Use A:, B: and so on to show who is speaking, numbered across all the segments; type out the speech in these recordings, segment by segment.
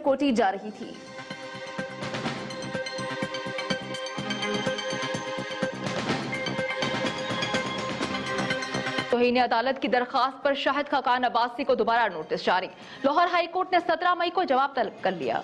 A: कोटी जा रही थी। तौहीन अदालत की दरखास्त पर शाहिद खाकान अब्बासी को दोबारा नोटिस जारी। लाहौर हाई कोर्ट ने 17 मई को जवाब तलब कर लिया।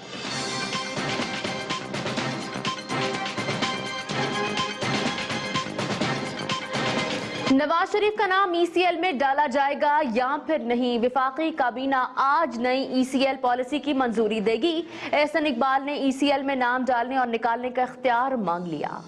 A: नवाज शरीफ का नाम ईसीएल में डाला जाएगा या फिर नहीं, विफाकी काबीना आज नई ईसीएल पॉलिसी की मंजूरी देगी। एहसन इकबाल ने ईसीएल में नाम डालने और निकालने का इख्तियार मांग लिया।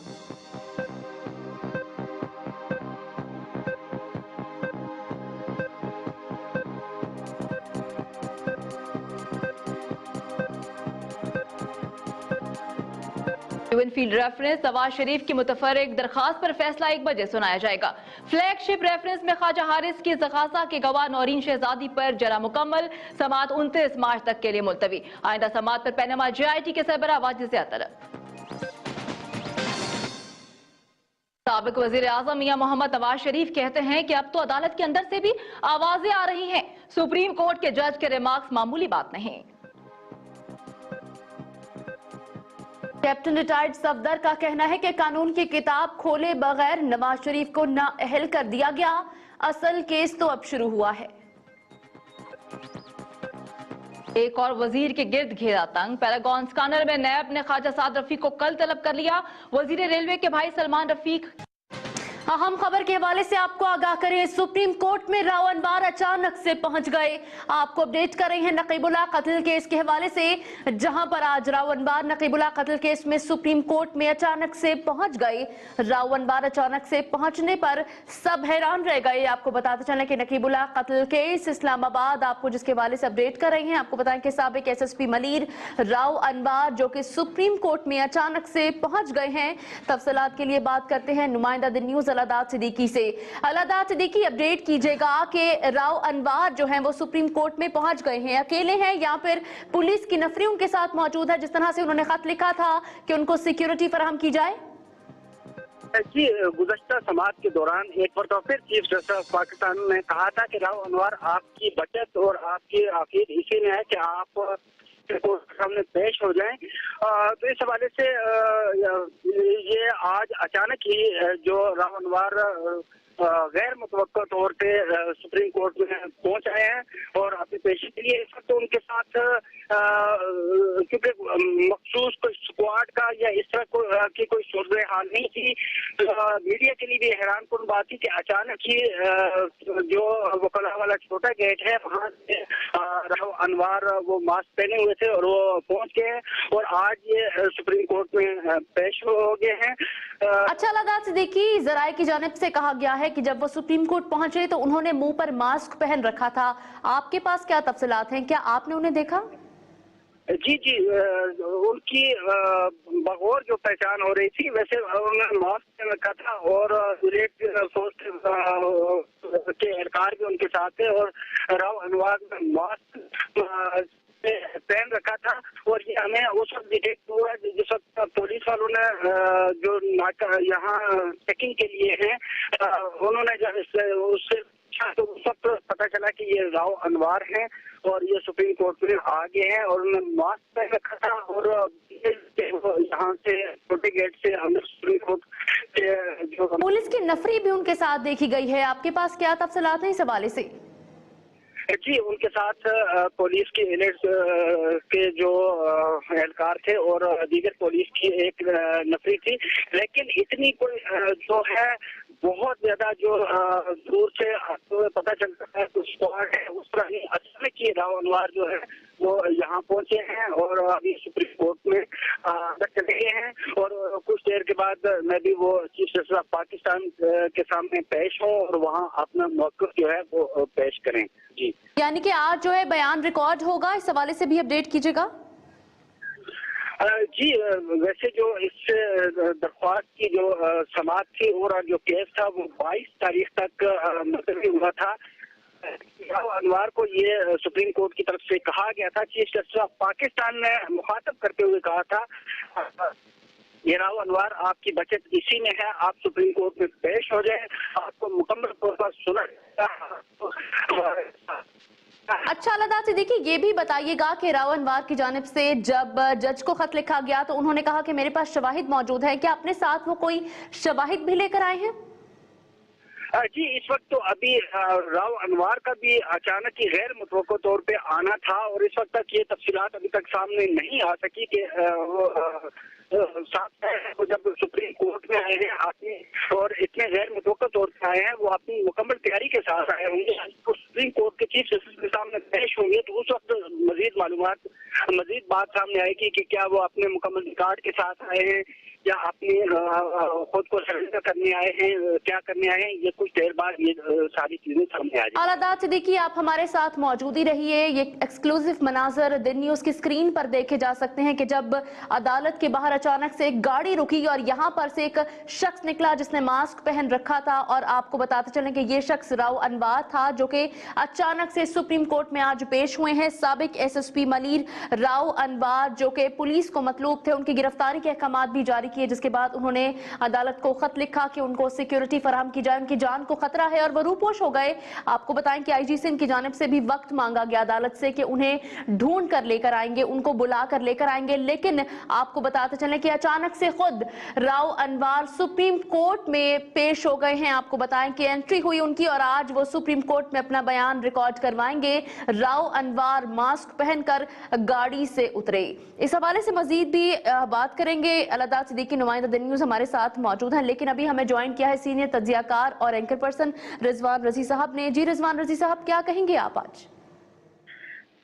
A: फील्ड रेफरेंस नवाज शरीफ की मुतफर्रिक दरखास्त पर फैसला 1 बजे सुनाया जाएगा। फ्लैगशिप रेफरेंस में ख्वाजा हारिस की ज़ग़ाज़ा के गवाह नौरीन शहजादी पर जरा मुकम्मल, समाअत 29 मार्च तक के लिए मुलतवी। आइंदा समाअत पर पैनमा JIT के सरबराह वाजिद तलब। साबिक वज़ीर आज़म मियां मोहम्मद नवाज शरीफ कहते हैं कि अब तो अदालत के अंदर से भी आवाजें आ रही हैं। सुप्रीम कोर्ट के जज के रिमार्क्स मामूली बात नहीं। कैप्टन रिटायर्ड सफदर का कहना है कि कानून की किताब खोले बगैर नवाज शरीफ को नाअहल कर दिया गया। असल केस तो अब शुरू हुआ है। एक और वजीर के गिर्द घेरा तंग। पैरागॉन स्कैनर में नैब ने ख्वाजा साद रफीक को कल तलब कर लिया। वजीर रेलवे के भाई सलमान रफीक। अहम खबर के हवाले से आपको आगाह करें, सुप्रीम कोर्ट में राव अनवर अचानक से पहुंच गए। आपको अपडेट कर रहे हैं नकीबुल्लाह कत्ल केस के हवाले से, जहां पर आज राव अनवर नकीबुल्लाह कत्ल केस में सुप्रीम कोर्ट में अचानक से पहुंच गए। राव अनवर अचानक से पहुंचने पर सब हैरान रह गए। आपको बताते चलें कि नकीबुल्लाह कत्ल केस इस्लामाबाद, आपको जिसके हवाले से अपडेट कर रहे हैं, आपको बताएं कि साबिक SSP मलीर राव अनवर जो कि सुप्रीम कोर्ट में अचानक से पहुंच गए हैं। तफसीलात के लिए बात करते हैं नुमाइंदा द न्यूज अलादात सिद्दीकी से। अलादात सिद्दीकी, अपडेट कीजिएगा कि राव अनवर जो हैं वो सुप्रीम कोर्ट में पहुंच गए हैं, अकेले हैं या फिर पुलिस की नफरी उनके साथ मौजूद है, जिस तरह से उन्होंने खत लिखा था कि उनको सिक्योरिटी फराहम की जाए?
B: जी, गुज़श्ता समाअत के दौरान एक बार फिर चीफ जस्टिस ऑफ पाकिस्तान ने कहा था कि राव अनवर आपकी बचत और आपकी आखिर इसी में है कि आप सामने पेश हो जाएं। तो इस हवाले से ये आज अचानक ही जो राव अनवर गैर मुतवक्का तौर पे सुप्रीम कोर्ट में पहुंच आए हैं और अपनी पेशी के लिए। इस वक्त तो उनके साथ क्योंकि मखसूस कोई स्क्वाड का या इस तरह की कोई सूरत हाल नहीं थी। मीडिया के लिए भी हैरान कुन बात थी कि अचानक ही जो वकला वाला छोटा गेट है वहाँ से राव अनवर वो मास्क पहने हुए थे और वो पहुंच गए हैं और आज ये सुप्रीम कोर्ट में पेश हो गए हैं।
A: अच्छा अलादात सिद्दीकी, जराए की जानिब से कहा गया है कि जब वो सुप्रीम कोर्ट पहुंचे तो उन्होंने मुंह पर मास्क पहन रखा था। आपके पास क्या तफसीलात हैं, क्या आपने उन्हें देखा?
B: जी जी, उनकी बगौर जो पहचान हो रही थी, वैसे उन्होंने मास्क पहन रखा था और फोर्स के एहलकार भी उनके साथ थे और राव अनवर ने मास्क पहन रखा था। और ये हमें उस वक्त डिटेक्ट हुआ जिस वक्त पुलिस वालों ने जो यहाँ चेकिंग के लिए हैं उन्होंने जब उससे तो उस वक्त पता चला कि ये राव अनवर हैं और ये सुप्रीम कोर्ट में आ गए हैं और उन्होंने मास्क पहन रखा था और यहाँ से छोटे गेट से अंदर सुप्रीम कोर्ट के जो
A: पुलिस की नफरी भी उनके साथ देखी गई है। आपके पास क्या तफसीलात हैं इस हवाले से?
B: जी, उनके साथ पुलिस के एलर्ट के जो एहलकार थे और दीगर पुलिस की एक नफरी थी, लेकिन इतनी कोई जो है बहुत ज्यादा जो दूर से तो पता चलता है कुछ स्क्वाड है उस तरह नहीं। अचानक ही राव अनवर जो है वो यहाँ पहुंचे हैं और अभी सुप्रीम कोर्ट में अंदर चले गए हैं और कुछ देर के बाद मैं भी वो चीफ जस्टिस ऑफ पाकिस्तान के सामने पेश हूँ और वहाँ अपना मौक़िफ़ जो है वो पेश करें। जी,
A: यानी कि आज जो है बयान रिकॉर्ड होगा, इस हवाले से भी अपडेट कीजिएगा।
B: जी, वैसे जो इस दरख्वास्त की जो समाअत थी और जो केस था वो 22 तारीख तक मुलतवी हुआ था। राव अनवर को ये सुप्रीम कोर्ट की तरफ से कहा गया था, चीफ जस्टिस ऑफ पाकिस्तान ने मुखातब करते हुए कहा था ये राव अनवर आपकी बचत इसी में है, आप सुप्रीम कोर्ट में पेश हो जाए, आपको मुकम्मल तौर पर सुना
A: अच्छा अलादा से देखिए, ये भी बताइएगा कि राव अनवार की जानिब से जब जज को खत लिखा गया तो उन्होंने कहा कि मेरे पास शवाहिद मौजूद है, क्या अपने साथ वो कोई शवाहिद भी लेकर आए हैं?
B: जी, इस वक्त तो अभी राव अनवार का भी अचानक ही गैर मुतवक्का तौर पे आना था और इस वक्त तक ये तफसीलात अभी तक सामने नहीं आ सकी कि साथ है वो जब सुप्रीम कोर्ट में आए हैं अपनी और इतने गैर मुतवक्का तौर पे आए हैं, वो अपनी मुकम्मल तैयारी के साथ आए होंगे। तो सुप्रीम कोर्ट के चीफ जस्टिस के सामने पेश होंगे तो उस वक्त मजीद बात सामने आएगी कि क्या वो अपने मुकम्मल रिकॉर्ड के साथ आए हैं या अपनी खुद को सरेंडर करने आए हैं, क्या करने आए हैं, ये कुछ देर बाद ये सारी चीजें सामने आ जाएंगी।
A: आलादात से देखिए, आप हमारे साथ मौजूद ही रहिए। ये एक्सक्लूसिव मनाजर दिन न्यूज की स्क्रीन पर देखे जा सकते हैं कि जब अदालत के बाहर अचानक से एक गाड़ी रुकी और यहाँ पर से एक शख्स निकला जिसने मास्क पहन रखा था, और आपको बताते चलें कि ये शख्स राव अनवार था जो कि अचानक से सुप्रीम कोर्ट में आज पेश हुए हैं। साबिक SSP मनीर राव अनवार जो कि पुलिस को मतलूब थे, उनकी गिरफ्तारी के अहकाम भी जारी किए, जिसके बाद उन्होंने अदालत को खत लिखा कि उनको सिक्योरिटी फराहम की जाए, उनकी जान को खतरा है, और वो रूपोश हो गए। आपको बताएं कि IG सिंह की जानिब से भी वक्त मांगा गया अदालत से कि उन्हें ढूंढ कर लेकर आएंगे, उनको बुला कर लेकर आएंगे, लेकिन आपको बताते चलें कि अचानक से खुद राव अनवार सुप्रीम कोर्ट में पेश हो गए हैं। आपको बताएं कि एंट्री हुई उनकी और आज वो सुप्रीम कोर्ट में अपना बयान रिकॉर्ड करवाएंगे। राव अनवार मास्क पहनकर गाड़ी से उतरे। इस हवाले से मजीद भी बात करेंगे। अलादा सिद्दीकी नुमाइंदा दिन न्यूज हमारे साथ मौजूद हैं, लेकिन अभी हमें ज्वाइन किया है सीनियर तज्जियाकार और एंकर पर्सन रिजवान रजी साहब ने। जी रिजवान रजी साहब, क्या कहेंगे आप आज?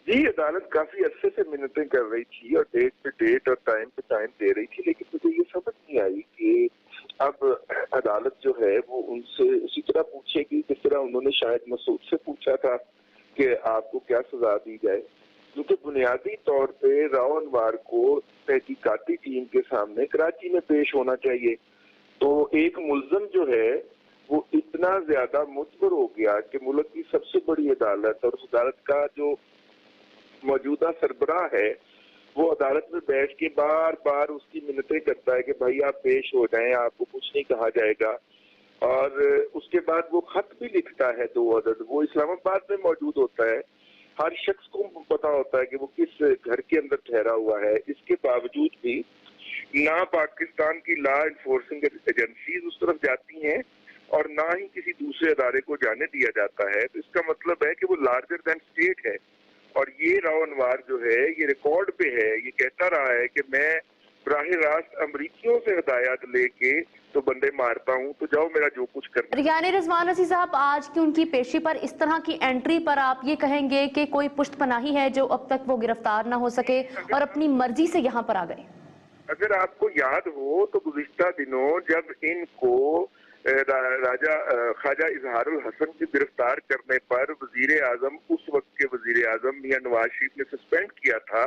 C: जी, अदालत काफी अरसे से मिन्नतें कर रही थी और डेट पे डेट और टाइम पे टाइम दे रही थी, लेकिन मुझे ये समझ नहीं आई कि अब अदालत जो है वो उनसे उसी तरह पूछेगी जिस तरह उन्होंने शायद मसूद से पूछा था कि आपको क्या सजा दी जाए, क्योंकि बुनियादी तौर पे राव अनवार को तहकीकाती टीम के सामने कराची में पेश होना चाहिए। तो एक मुल्जम जो है वो इतना ज्यादा मुजबर हो गया कि मुल्क की सबसे बड़ी अदालत और उस अदालत का जो मौजूदा सरबराह है वो अदालत में बैठ के बार बार उसकी मिन्नतें करता है कि भाई आप पेश हो जाएं, आपको कुछ नहीं कहा जाएगा। और उसके बाद वो खत भी लिखता है 2 अदद, वो इस्लामाबाद में मौजूद होता है। हर शख्स को पता होता है कि वो किस घर के अंदर ठहरा हुआ है। इसके बावजूद भी ना पाकिस्तान की लॉ इन्फोर्सिंग एजेंसीज उस तरफ जाती हैं और ना ही किसी दूसरे अदारे को जाने दिया जाता है। तो इसका मतलब है कि वो लार्जर देन स्टेट है। और ये राव अनवार जो है ये रिकॉर्ड पे है, ये कहता रहा है कि मैं बराह रास्त अमरीकियों से हिदायत लेके तो बंदे मारता हूँ, तो जाओ मेरा जो कुछ करना।
A: यानी रिजवान रजी साहब, आज की उनकी पेशी पर, इस तरह की एंट्री पर आप ये कहेंगे कि कोई पुश्तपनाही है जो अब तक वो गिरफ्तार ना हो सके और अपनी मर्जी से यहाँ पर आ गए?
C: अगर आपको याद हो तो गुज़िश्ता दिनों जब इनको राजा ख्वाजा इजहारुल हसन की गिरफ्तार करने पर वजीर आजम, उस वक्त के वजीर आजम मियां नवाज शरीफ ने सस्पेंड किया था,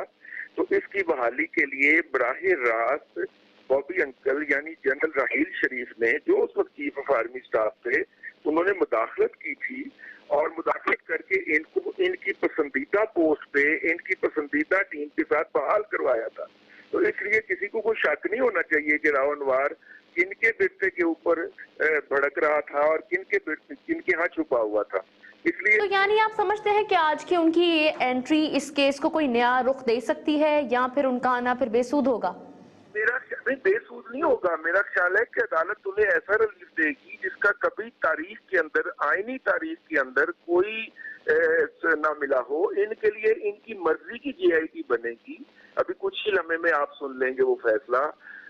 C: तो इसकी बहाली के लिए बराह रास्त बॉबी अंकल यानी जनरल राहील शरीफ ने, जो उस वक्त चीफ ऑफ आर्मी स्टाफ थे, उन्होंने मुदाखलत की थी और मुदाखलत करके इनको इनकी पसंदीदा पोस्ट पे इनकी पसंदीदा टीम के साथ बहाल करवाया था। तो इसलिए किसी को कोई शक नहीं होना चाहिए कि राव अनवार किनके बेटे के ऊपर भड़क रहा था और किनके यहाँ छुपा हुआ था। इसलिए
A: तो यानी आप समझते हैं कि आज की उनकी ये एंट्री इस केस को कोई नया रुख दे सकती है या फिर उनका आना फिर बेसूद होगा?
C: मेरा बेसूद नहीं होगा। मेरा ख्याल है कि अदालत उन्हें ऐसा रिलीफ देगी जिसका कभी तारीख के अंदर, आईनी तारीख के अंदर कोई ना मिला हो। इनके लिए इनकी मर्जी की GIT बनेगी। अभी कुछ ही लम्हे में आप सुन लेंगे वो फैसला।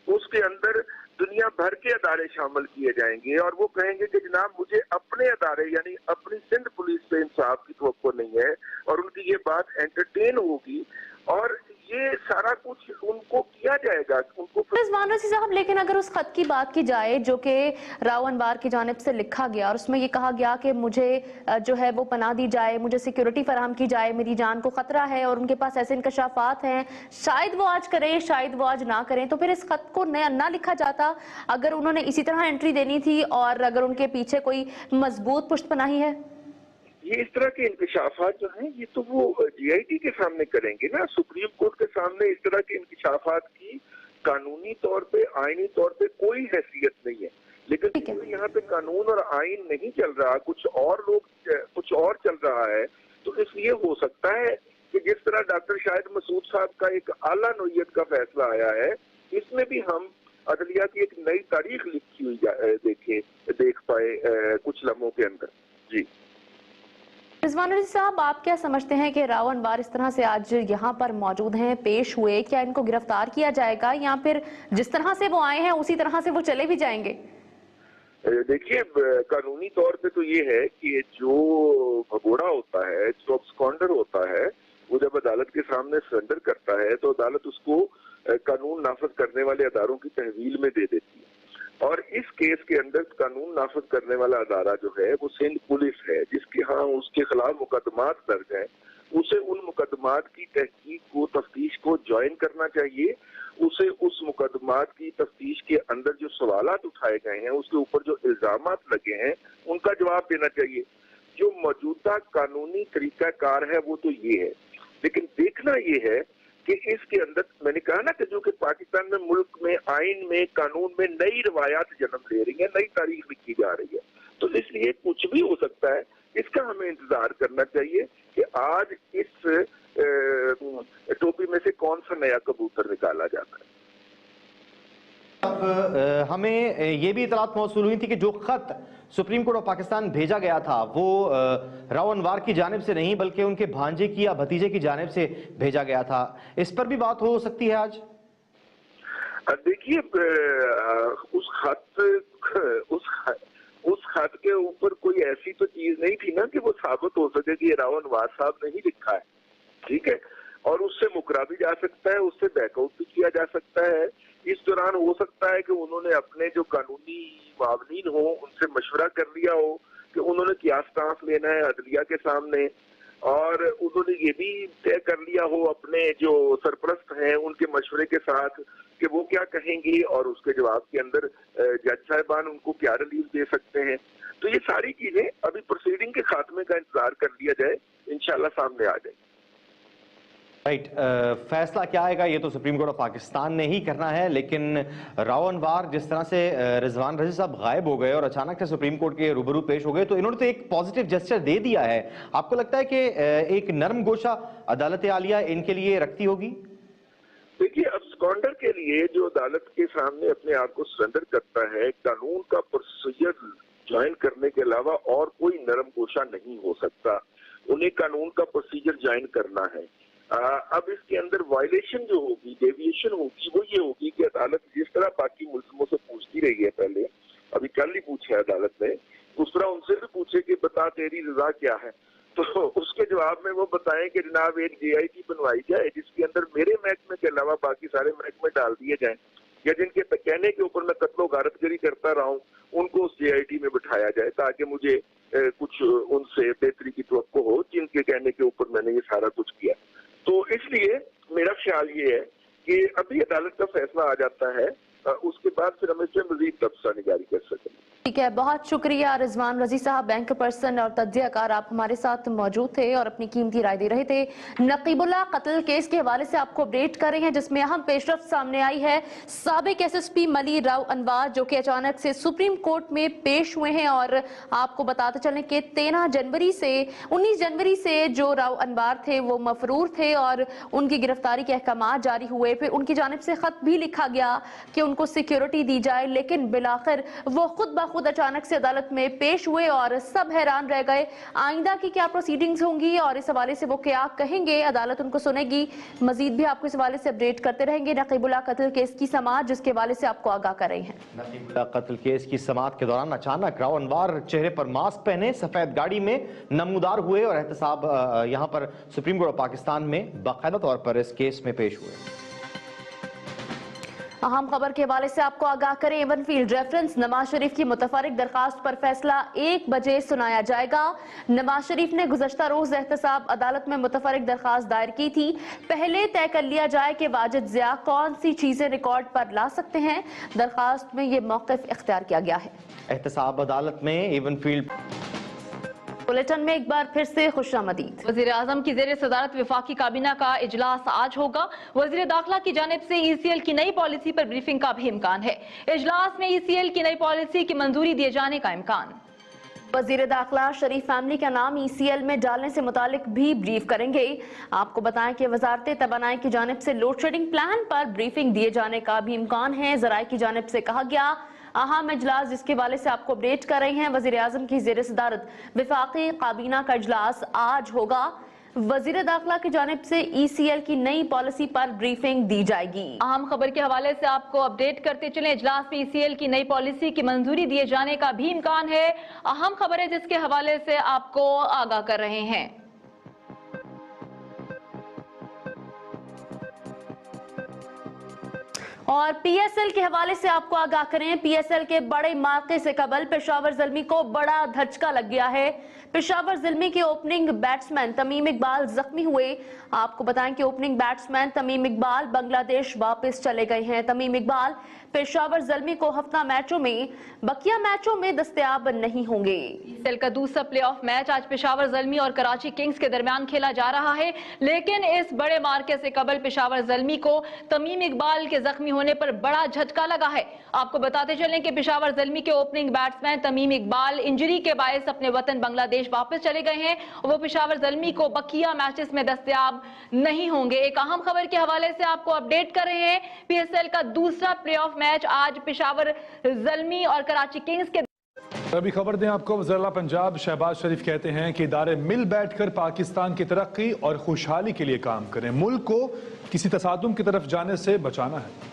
C: उसके अंदर दुनिया भर के अदारे शामिल किए जाएंगे और वो कहेंगे कि जनाब मुझे अपने अदारे यानी अपनी सिंध पुलिस पे इंसाफ की तवक्को नहीं है, और उनकी ये बात एंटरटेन होगी और ये सारा कुछ उनको किया जाएगा। उनको
A: रिजवान रजी साहब, लेकिन अगर उस खत की बात की जाए जो कि राव अनवार की जानिब से लिखा गया और उसमें ये कहा गया कि मुझे जो है वो पनाह दी जाए, मुझे सिक्योरिटी फराहम की जाए, मेरी जान को खतरा है, और उनके पास ऐसे इंकशाफात हैं, शायद वो आज करें शायद वो आज ना करें, तो फिर इस खत को नया ना लिखा जाता अगर उन्होंने इसी तरह एंट्री देनी थी और अगर उनके पीछे कोई मजबूत पुश्तपनाही है?
C: ये इस तरह के इंकशाफात जो हैं ये तो वो GIT के सामने करेंगे ना। सुप्रीम कोर्ट के सामने इस तरह के इंकशाफात की कानूनी तौर पे, आईनी तौर पे कोई हैसियत नहीं है। लेकिन यहाँ पे कानून और आइन नहीं चल रहा, कुछ और चल रहा है, तो इसलिए हो सकता है कि जिस तरह डॉक्टर शाहिद मसूद साहब का एक आला नौयत का फैसला आया है, इसमें भी हम अदलिया की एक नई तारीख लिखी हुई देख पाए कुछ लम्हों के अंदर। जी
A: रिजवान रज़ी साहब, आप क्या समझते हैं कि राव अनवर इस तरह से आज यहाँ पर मौजूद हैं, पेश हुए, क्या इनको गिरफ्तार किया जाएगा या फिर जिस तरह से वो आए हैं उसी तरह से वो चले भी जाएंगे?
C: देखिए, कानूनी तौर पे तो ये है कि जो भगोड़ा होता है, जो अब्सकॉन्डर होता है, वो जब अदालत के सामने सरेंडर करता है तो अदालत उसको कानून नाफज करने वाले अदारों की तहवील में दे देती है। और इस केस के अंदर कानून नाफज करने वाला अदारा जो है वो सिंध पुलिस है, जिसके यहाँ उसके खिलाफ मुकदमात दर्ज हैं। उसे उन मुकदमात की तहकीक को, तफ्तीश को ज्वाइन करना चाहिए। उसे उस मुकदमात की तफ्तीश के अंदर जो सवालात उठाए गए हैं, उसके ऊपर जो इल्जामात लगे हैं, उनका जवाब देना चाहिए। जो मौजूदा कानूनी तरीकाकार है वो तो ये है, लेकिन देखना ये है कि इसके अंदर मैंने कहा ना कि जो कि पाकिस्तान में मुल्क में आइन में कानून में नई रवायात जन्म ले रही है, नई तारीख लिखी जा रही है, तो इसलिए कुछ भी हो सकता है। इसका हमें इंतजार करना चाहिए कि आज इस टोपी में से कौन सा नया कबूतर निकाला जाता है।
D: अब हमें ये भी इतलात मौसूल हुई थी कि जो खत सुप्रीम कोर्ट ऑफ पाकिस्तान भेजा गया था वो राव अनवर की जानिब से नहीं बल्कि उनके भांजे की या भतीजे की जानिब से भेजा गया था। इस पर भी बात हो सकती है आज?
C: देखिए, उस खत के ऊपर कोई ऐसी तो चीज नहीं थी ना कि वो साबित हो सके कि ये राव अनवर साहब ने ही लिखा है, ठीक है। और उससे मुकरा भी जा सकता है, उससे बैकआउट भी किया जा सकता है। इस दौरान हो सकता है कि उन्होंने अपने जो कानूनी मावनीन हो उनसे मशवरा कर लिया हो कि उन्होंने क्या स्टांस लेना है अदलिया के सामने, और उन्होंने ये भी तय कर लिया हो अपने जो सरपरस्त हैं उनके मशवरे के साथ कि वो क्या कहेंगे और उसके जवाब के अंदर जज साहिबान उनको क्या रिलीफ दे सकते हैं। तो ये सारी चीजें अभी प्रोसीडिंग के खात्मे का इंतजार कर लिया जाए, इंशाल्लाह सामने आ जाए।
D: राइट, फैसला क्या आएगा ये तो सुप्रीम कोर्ट ऑफ पाकिस्तान ने ही करना है, लेकिन राव अनवर जिस तरह से रिजवान रज़ी साहब गायब हो गए और अचानक से सुप्रीम कोर्ट के रूबरू पेश हो गए, तो इन्होंने तो एक पॉजिटिव जेस्चर दे दिया है। आपको लगता है कि एक नरम गोशा अदालत आलिया इनके लिए रखती होगी?
C: देखिए, अब्सकॉन्डर के लिए जो अदालत के सामने अपने आप को सरेंडर करता है, कानून का प्रोसीजर ज्वाइन करने के अलावा और कोई नरम गोशा नहीं हो सकता। उन्हें कानून का प्रोसीजर ज्वाइन करना है। अब इसके अंदर वायलेशन जो होगी, डेविएशन होगी, वो ये होगी कि अदालत जिस तरह बाकी मुल्ज़िमों से पूछती रही है, पहले अभी कल ही पूछा है अदालत ने, उस तरह उनसे भी पूछे कि बता तेरी रजा क्या है, तो उसके जवाब में वो बताएं कि जनाब एक JIT बनवाई जाए जिसके अंदर मेरे महकमे के अलावा बाकी सारे महकमे डाल दिए जाएं, या जिनके कहने के ऊपर मैं कत्लो गारतगरी करता रहा हूँ उनको उस JIT में बिठाया जाए, ताकि मुझे कुछ उनसे बेहतरी की तवक्को हो जिनके कहने के ऊपर मैंने ये सारा कुछ किया। तो इसलिए मेरा ख्याल ये है कि अभी अदालत का फैसला आ जाता है, उसके बाद फिर हम इसमें मजीद तबसरा निगारी कर सकें।
A: ठीक है, बहुत शुक्रिया रिजवान रज़ी साहब, बैंक पर्सन और तज्जियाकार, आप हमारे साथ मौजूद थे और अपनी कीमती राय दे रहे थे। नकीबुल्लाह कत्ल केस के हवाले से आपको अपडेट कर रहे हैं, जिसमें अहम पेशरफ्त सामने आई है। साबिक SSP मली राव अनवर जो कि अचानक से सुप्रीम कोर्ट में पेश हुए हैं, और आपको बताते चलें कि 19 जनवरी से जो राव अनवर थे वो मफरूर थे और उनकी गिरफ्तारी के अहकाम जारी हुए। फिर उनकी जानिब से खत भी लिखा गया कि उनको सिक्योरिटी दी जाए, लेकिन बिलाखिर वो खुद अचानक से अदालत में पेश हुए और सब हैरान रह गए। आइंदा की क्या प्रोसीडिंग्स होंगी और इस हवाले से वो क्या कहेंगे, अदालत उनको सुनेगी। मजीद भी आपको इस हवाले से अपडेट करते रहेंगे। नकीबुल्लाह कत्ल केस की समाअत जिसके हवाले से आपको आगाह कर रहे हैं।
D: नकीबुल्लाह कत्ल केस की समाअत के दौरान अचानक राव अनवर चेहरे पर मास्क पहने सफेद गाड़ी में नमूदार हुए और एहतसाब यहाँ पर सुप्रीम कोर्ट ऑफ पाकिस्तान में बाकायदा तौर पर इस केस में पेश हुए।
A: अहम खबर के हवाले से आपको आगाह करें, एवनफील्ड रेफरेंस नवाज शरीफ की मुतफरिक दरखास्त पर फैसला 1 बजे सुनाया जाएगा। नवाज शरीफ ने गुज़श्ता रोज एहतसाब अदालत में मुतफरिक दरखास्त दायर की थी। पहले तय कर लिया जाए कि वाजिद ज़िया कौन सी चीजें रिकॉर्ड पर ला सकते हैं। दरखास्त में यह मौक़िफ़ इख्तियार किया गया है।
D: एहतसाब अदालत में एवनफील्ड
A: बुलेटिन में एक बार फिर से खुशामदीद। वज़ीर आज़म की ज़ेर सदारत वफाकी काबीना का इजलास आज होगा। वज़ीर दाखिला की जानिब से ECL की नई पॉलिसी पर ब्रीफिंग का भी इम्कान है। इजलास में ECL की नई पॉलिसी की मंजूरी दिए जाने का इम्कान। वजीर दाखिला शरीफ फैमिली का नाम ECL में डालने से मुतालिक भी ब्रीफ करेंगे। आपको बताएं कि वजारत तवानाई की जानिब से लोड शेडिंग प्लान पर ब्रीफिंग दिए जाने का भी इम्कान है। ज़राए की जानिब से कहा गया अहम इजलास जिसके हवाले से आपको अपडेट कर रहे हैं, वजीर आजम की ज़ेर सदारत वफाकी काबीना का इजलास आज होगा। वजीर दाखिला की जानिब से ECL की नई पॉलिसी पर ब्रीफिंग दी जाएगी। अहम खबर के हवाले से आपको अपडेट करते चले, इजलास में ECL की नई पॉलिसी की मंजूरी दिए जाने का भी इम्कान है। अहम खबर है जिसके हवाले से आपको आगाह कर रहे हैं। और PSL के हवाले से आपको आगाह करें, PSL के बड़े मार्के से कबल पेशावर ज़ल्मी को बड़ा धचका लग गया है। पेशावर ज़ल्मी के ओपनिंग बैट्समैन तमीम इकबाल जख्मी हुए। आपको बताएं कि ओपनिंग बैट्समैन तमीम इकबाल बांग्लादेश वापस चले गए हैं। तमीम इकबाल पेशावर ज़ल्मी को हफ्ता मैचों में बकिया मैचों में दस्तयाब नहीं होंगे। PSL का दूसरा प्लेऑफ मैच आज पेशावर ज़ल्मी और कराची किंग्स के दरमियान खेला जा रहा है, लेकिन इस बड़े मार्के से कबल पेशावर ज़ल्मी को तमीम इकबाल के जख्मी होने पर बड़ा झटका लगा है। आपको बताते चलें कि पेशावर ज़ल्मी के opening batsman Tamim Iqbal injury के बायस अपने वतन बांग्लादेश वापस चले गए हैं। वो पेशावर ज़ल्मी को बकिया मैचेस में दस्तयाब नहीं होंगे। एक अहम खबर के हवाले से आपको अपडेट कर रहे हैं, PSL का दूसरा प्लेऑफ मैच आज पेशावर ज़ल्मी और कराची किंग्स के।
E: अभी खबर दें आपको, वज़ीर पंजाब शहबाज शरीफ कहते हैं कि इदारे मिल बैठकर पाकिस्तान की तरक्की और खुशहाली के लिए काम करें, मुल्क को किसी तसादुम की तरफ जाने से बचाना है।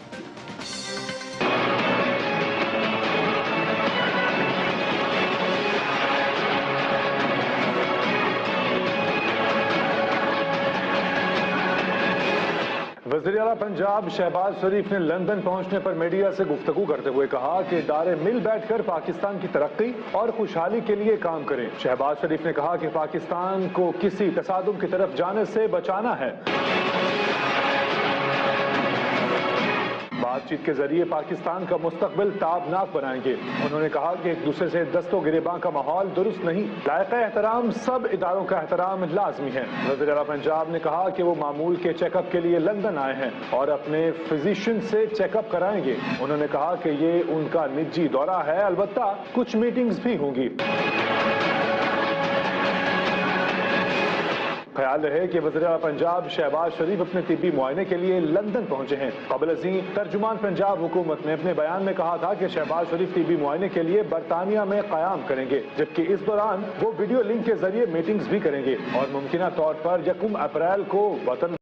E: वज़ीर आला पंजाब शहबाज शरीफ ने लंदन पहुंचने पर मीडिया से गुफ्तगू करते हुए कहा कि इदारे मिल बैठकर पाकिस्तान की तरक्की और खुशहाली के लिए काम करें। शहबाज शरीफ ने कहा कि पाकिस्तान को किसी तसादुम की तरफ जाने से बचाना है। बातचीत के जरिए पाकिस्तान का मुस्तकबिल ताबनाक बनाएंगे। उन्होंने कहा कि एक दूसरे से दस्तो गिरेबां का माहौल दुरुस्त नहीं, लायक एहतराम सब इदारों का एहतराम लाजमी है। वज़ीर आला पंजाब ने कहा कि वो मामूल के चेकअप के लिए लंदन आए हैं और अपने फिजिशियन से चेकअप कराएंगे। उन्होंने कहा कि ये उनका निजी दौरा है, अलबत्ता कुछ मीटिंग्स भी होंगी। ख्याल रहे कि वज़ीर आला पंजाब शहबाज शरीफ अपने तिब्बी मुआयने के लिए लंदन पहुंचे हैं। क़ब्ल अज़ीं तर्जुमान पंजाब हुकूमत ने अपने बयान में कहा था कि शहबाज शरीफ तिब्बी मुआयने के लिए बरतानिया में क़याम करेंगे, जबकि इस दौरान वो वीडियो लिंक के जरिए मीटिंग्स भी करेंगे और मुमकिना तौर पर 1 अप्रैल को वतन